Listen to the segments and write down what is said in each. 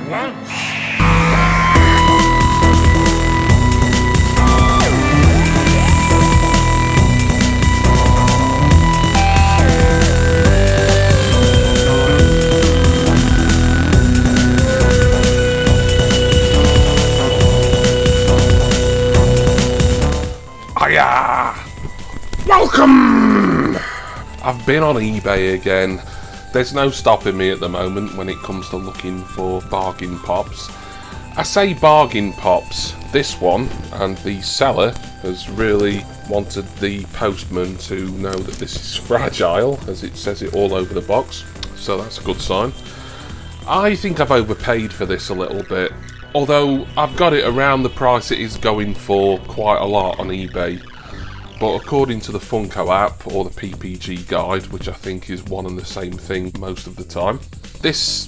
Hiya! Welcome! I've been on eBay again. There's no stopping me at the moment when it comes to looking for bargain pops. I say bargain pops. This one and the seller has really wanted the postman to know that this is fragile, as it says it all over the box, so that's a good sign. I think I've overpaid for this a little bit, although I've got it around the price it is going for quite a lot on eBay. But according to the Funko app, or the PPG guide, which I think is one and the same thing most of the time, this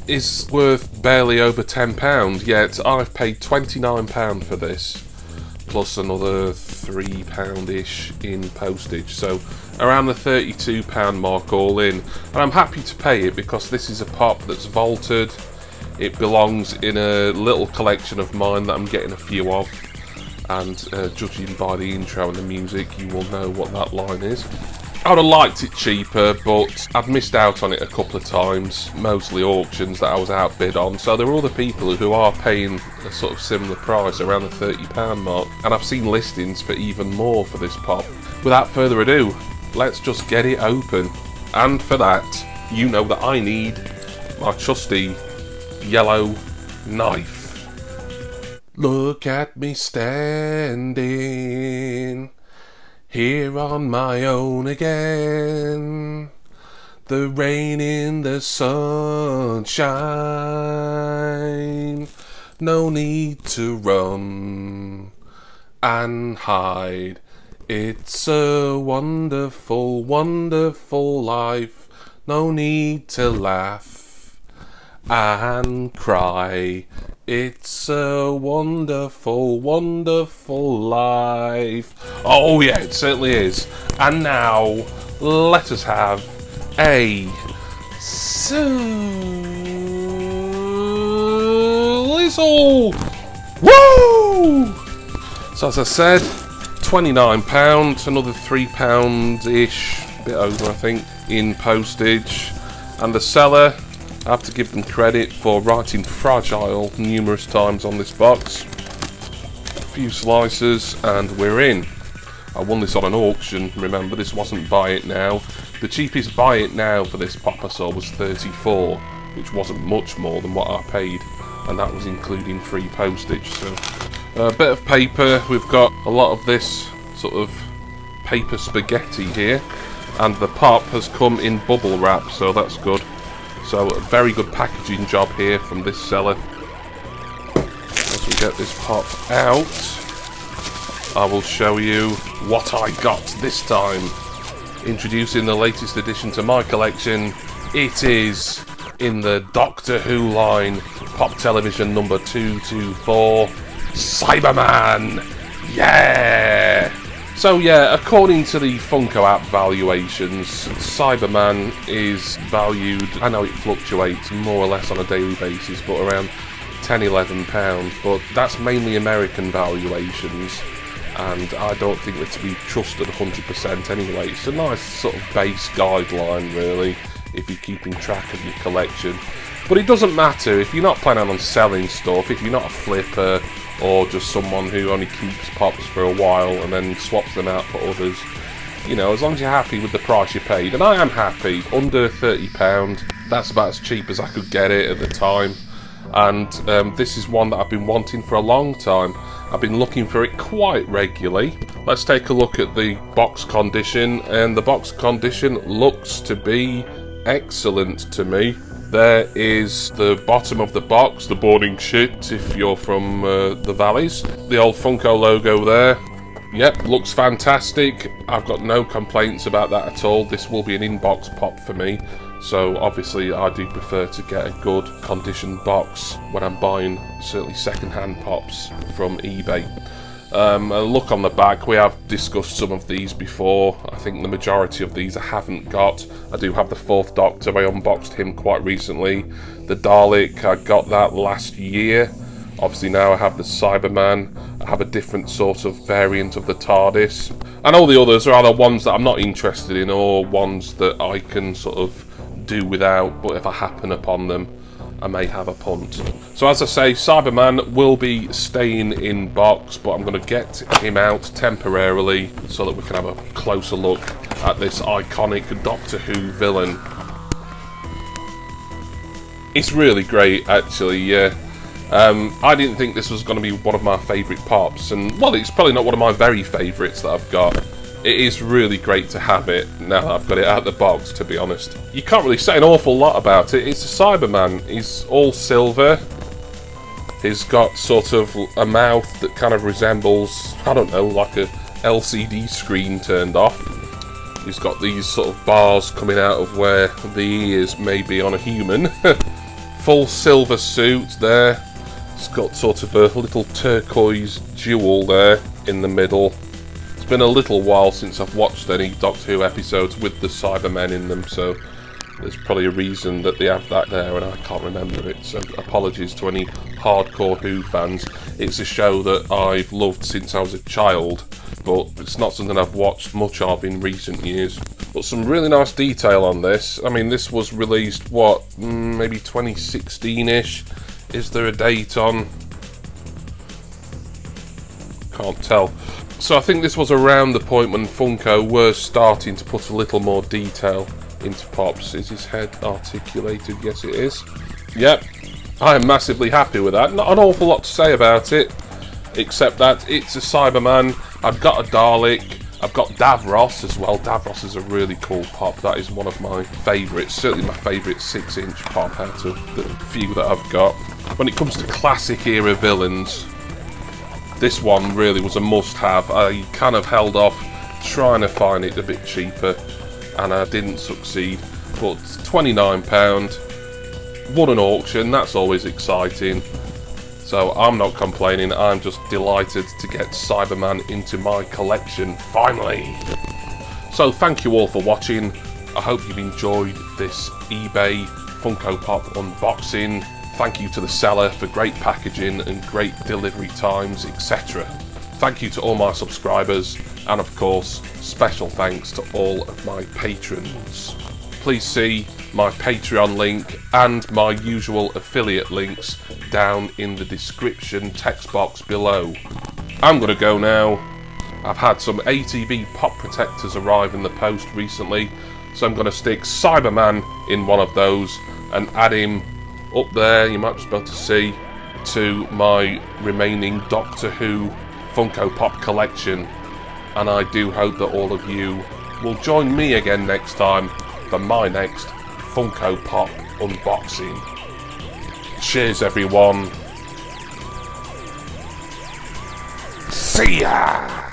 is worth barely over £10, yet I've paid £29 for this, plus another £3-ish in postage, so around the £32 mark all in. And I'm happy to pay it because this is a pop that's vaulted. It belongs in a little collection of mine that I'm getting a few of. And judging by the intro and the music, you will know what that line is. I would have liked it cheaper, but I've missed out on it a couple of times, mostly auctions that I was outbid on. So there are other people who are paying a sort of similar price, around the £30 mark, and I've seen listings for even more for this pop. Without further ado, let's just get it open. And for that, you know that I need my trusty yellow knife. Look at me standing here on my own again. The rain in the sunshine. No need to run and hide. It's a wonderful, wonderful life. No need to laugh and cry. It's a wonderful, wonderful life. Oh yeah, it certainly is. And now, let us have a little woo! So as I said, £29, another £3-ish, a bit over I think, in postage. And the seller, I have to give them credit for writing fragile numerous times on this box. A few slices and we're in. I won this on an auction, remember, this wasn't buy it now. The cheapest buy it now for this pop I saw was £34, which wasn't much more than what I paid, and that was including free postage. So a bit of paper, we've got a lot of this sort of paper spaghetti here, and the pop has come in bubble wrap, so that's good. So a very good packaging job here from this seller. As we get this pop out, I will show you what I got this time. Introducing the latest addition to my collection, it is in the Doctor Who line, Pop Television number 224, Cyberman! Yeah! So yeah, according to the Funko app valuations, Cyberman is valued, I know it fluctuates more or less on a daily basis, but around £10–11, but that's mainly American valuations, and I don't think they're to be trusted 100% anyway. It's a nice sort of base guideline really, if you're keeping track of your collection. But it doesn't matter, if you're not planning on selling stuff, if you're not a flipper, or just someone who only keeps pops for a while and then swaps them out for others. You know, as long as you're happy with the price you paid, and I am happy, under £30, that's about as cheap as I could get it at the time. And this is one that I've been wanting for a long time. I've been looking for it quite regularly. Let's take a look at the box condition, and the box condition looks to be excellent to me. There is the bottom of the box, the boarding sheet if you're from the valleys. The old Funko logo there. Yep, looks fantastic. I've got no complaints about that at all. This will be an in-box pop for me. So obviously I do prefer to get a good conditioned box when I'm buying certainly second-hand pops from eBay. A look on the back, we have discussed some of these before. I think the majority of these I haven't got. I do have the 4th Doctor, I unboxed him quite recently. The Dalek, I got that last year. Obviously now I have the Cyberman. I have a different sort of variant of the TARDIS. And all the others are either ones that I'm not interested in or ones that I can sort of do without, but if I happen upon them, I may have a punt. So as I say, Cyberman will be staying in box, but I'm going to get him out temporarily so that we can have a closer look at this iconic Doctor Who villain. It's really great, actually, yeah. I didn't think this was going to be one of my favourite pops, and, well, it's probably not one of my very favourites that I've got. It is really great to have it, now that I've got it out of the box, to be honest. You can't really say an awful lot about it. It's a Cyberman. He's all silver. He's got sort of a mouth that kind of resembles, I don't know, like a LCD screen turned off. He's got these sort of bars coming out of where the ears may be on a human. Full silver suit there. It's got sort of a little turquoise jewel there in the middle. It's been a little while since I've watched any Doctor Who episodes with the Cybermen in them, so there's probably a reason that they have that there and I can't remember it, so apologies to any hardcore Who fans. It's a show that I've loved since I was a child, but it's not something I've watched much of in recent years. But some really nice detail on this. I mean, this was released, what, maybe 2016-ish? Is there a date on? Can't tell. So I think this was around the point when Funko were starting to put a little more detail into Pops. Is his head articulated? Yes, it is. Yep. I am massively happy with that. Not an awful lot to say about it, except that it's a Cyberman. I've got a Dalek. I've got Davros as well. Davros is a really cool pop. That is one of my favourites. Certainly my favourite 6-inch pop out of the few that I've got. When it comes to classic era villains, this one really was a must-have. I kind of held off trying to find it a bit cheaper, and I didn't succeed. But £29, won an auction, that's always exciting. So I'm not complaining, I'm just delighted to get Cyberman into my collection, finally. So thank you all for watching. I hope you've enjoyed this eBay Funko Pop unboxing. Thank you to the seller for great packaging and great delivery times, etc. Thank you to all my subscribers, and of course, special thanks to all of my patrons. Please see my Patreon link and my usual affiliate links down in the description text box below. I'm going to go now. I've had some ATV pop protectors arrive in the post recently, so I'm going to stick Cyberman in one of those and add him up there, you might just be able to see, to my remaining Doctor Who Funko Pop collection. And I do hope that all of you will join me again next time for my next Funko Pop unboxing. Cheers everyone. See ya!